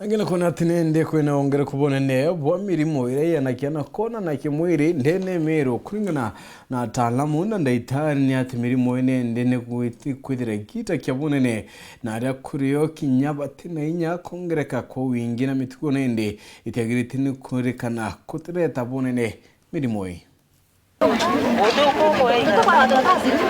Angela kona tinende kwena WONGEREKU bonene bwa mirimo ire yanakiana kona na kimwiri ndene Meru kuringana na ataalamu na ndaitari ni ati mirimo ine ndene kwithira gita kya bonene na aria kuriyo kinyabati na inya kongereka kwa wingi na mitugo nende itiagiriti ni kurekana kutireta bonene mirimo ii.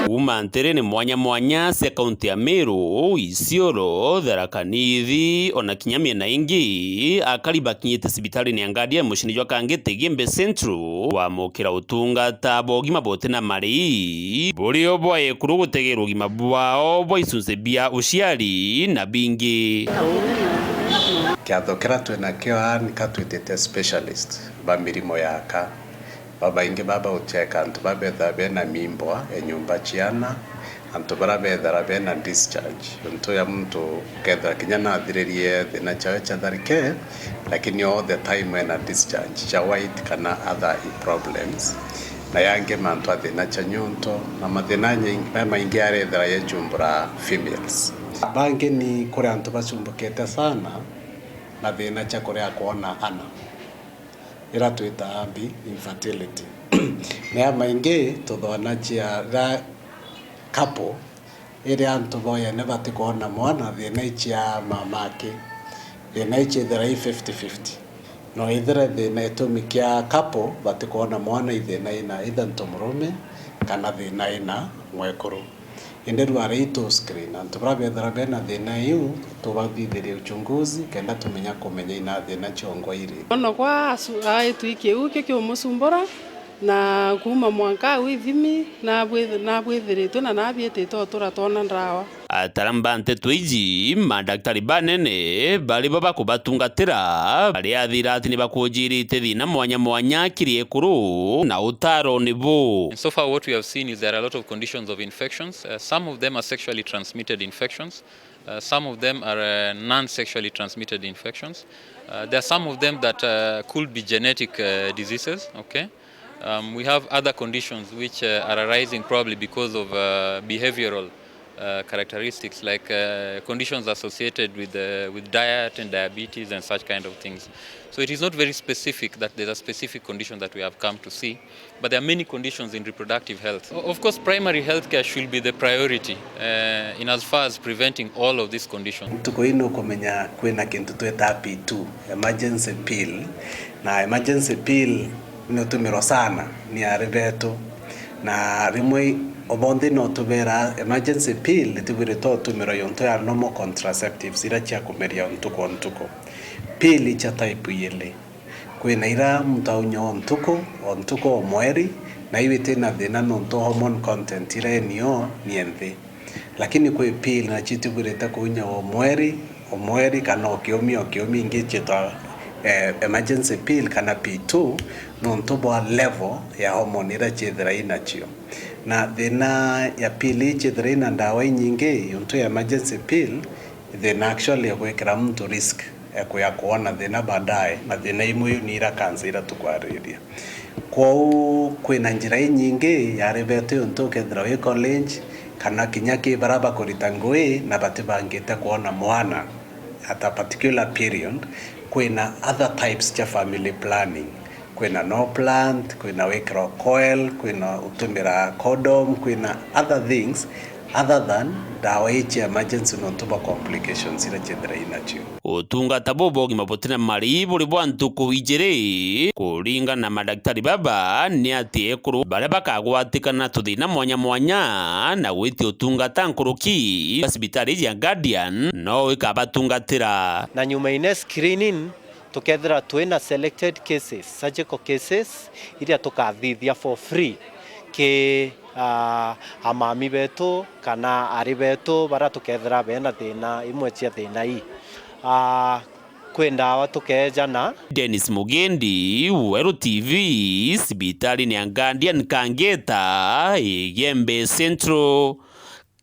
Umantere ni mwanya se kaunti ya Meru, Isiolo, Tharaka Nithi ona kinyamia na ingi akariba kinyite sibitari ni angadia mushini jwa kangete Gembe Central wa mukira utungata bogima bote na mari burio bwaye kuru gutegera ugima bwao bwa isunze bia Uciari na bingi kiathokera twena kio ni katwitete specialist ba mirimo yaka baba inge baba ucheka antu babetha bena mimbwa enyumba chiana antu barabetha bena discharge unto ya mtu ketha kinyana athiririe thina chawe cha tharike lakini all the time when a discharge cha white kana other problems na yange mantu athina cha nyunto na mathina maingi arethera ye jumbura females bange ni kore antu bacumbukete sana na thina cha kore akuona ana ira twita ambi infertility na maingi tuthona chia ra couple ire antu boya ne batikuona mwana thina chia mamake thina chia thira 50-50 no ithira thina itumikia couple batikuona mwana ithina ina either ntomurume kana thina ina mwekuru inderu areito screen antu brabethera bena thina yu tubathithirie uchunguzi kenda tumenya kumenya ina thina chongo iri ono kwa aitwike uke kyo musumbura na kuma mwanka withimi na bwithiritwe na nabietete turatona ndawa atarambante twiji madaktari banene bali baba kubatungatira bali athira ati ni bakujirite thina mwanya kirie kuru na utaro nibu. So far what we have seen is there are a lot of conditions of infections. Some of them are sexually transmitted infections. Some of them are non-sexually transmitted infections. There are some of them that could be genetic diseases. Okay. We have other conditions which are arising probably because of behavioral characteristics like conditions associated with diet and diabetes and such kind of things. So it is not very specific that there's a specific condition that we have come to see, but there are many conditions in reproductive health. Of course, primary health care should be the priority in as far as preventing all of these conditions. Tuko ino kumenya kwena kintu tweta P2 emergency pill na emergency pill inotumiro sana ni arebeto na rimwe obonde no tubera emergency pill tubire to tumiro yonto ya normal contraceptives ira cha kumeria ntuko pill cha type yele kwena ira mtaunyo ntuko omweri na iwe tena thina no to hormone content ira niyo nienthi lakini kwe pill na chitubire ta kunya omweri kana okiomi ngecheta emergency pill kana P2 no ntobo level ya hormone ira chethera inachio na thina ya pill chethera ina ndawa nyingi yonto ya emergency pill then actually yakwekera mtu risk ya kuona thina baadaye na thina imwe ni ira cancer ira tukwariria kwa kwina njira nyingi ya rebete yonto kethera we college kana kinyaki baraba koritangwe na batibangite kuona mwana at a particular period kwina other types cha family planning kwina no plant kwina wekra coil kwina utumira condom kwina other things other than dawa ichi emergency no tuba complications ira chendra inachio utungata bobo gimabotena mari buri bwantu kuijere kuringa na madaktari baba ni ati ekuru bare bakagwatikana tuthina mwanya na gwiti utungata nkuruki sibitari ya Guardian no ikabatungatira na nyuma ine screening tukethira twina selected cases surgical cases iria tukathithia for free ke amami betu kana ari betu bara tukethira bena thina imwe cia thina ii kwenda watukejana. Dennis Mugendi, Weru TV, sibitari ni Guardian Kangeta, Gembe Central,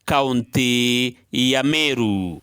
County ya Meru.